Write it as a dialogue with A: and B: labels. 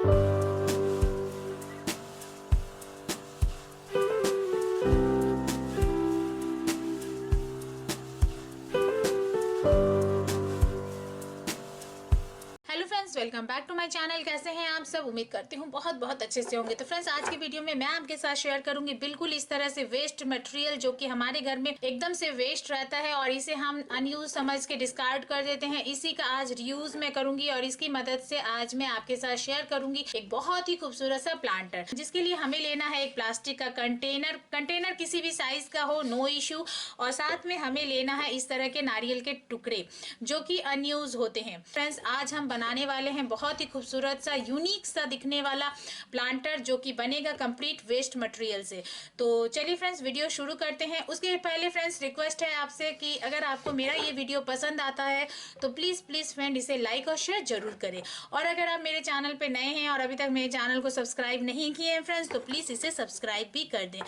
A: Hello friends, welcome back to my channel. कैसे हैं आप सब? उम्मीद करती हूँ बहुत बहुत अच्छे से होंगे। तो फ्रेंड्स, आज की वीडियो में मैं आपके साथ शेयर करूंगी बिल्कुल इस तरह से वेस्ट मटेरियल जो कि हमारे घर में एकदम से वेस्ट रहता है और इसे हम अनयूज समझ के डिस्कार्ड कर देते हैं, इसी का आज रीयूज मैं करूंगी और इसकी मदद से आज मैं आपके साथ शेयर करूंगी एक बहुत ही खूबसूरत सा प्लांटर, जिसके लिए हमें लेना है एक प्लास्टिक का कंटेनर किसी भी साइज का हो, नो इश्यू। और साथ में हमें लेना है इस तरह के नारियल के टुकड़े जो कि अनयूज होते हैं। फ्रेंड्स, आज हम बनाने वाले हैं बहुत ही खूबसूरत सा यूनिक सा दिखने वाला प्लांटर जो कि बनेगा कंप्लीट वेस्ट मटेरियल से। तो चलिए फ्रेंड्स, वीडियो शुरू करते हैं। उसके पहले फ्रेंड्स, रिक्वेस्ट है आपसे कि अगर आपको मेरा ये वीडियो पसंद आता है तो प्लीज प्लीज फ्रेंड इसे लाइक और शेयर जरूर करें। और अगर आप मेरे चैनल पे नए हैं और अभी तक मेरे चैनल को सब्सक्राइब नहीं किए हैं फ्रेंड्स, तो प्लीज इसे सब्सक्राइब भी कर दें।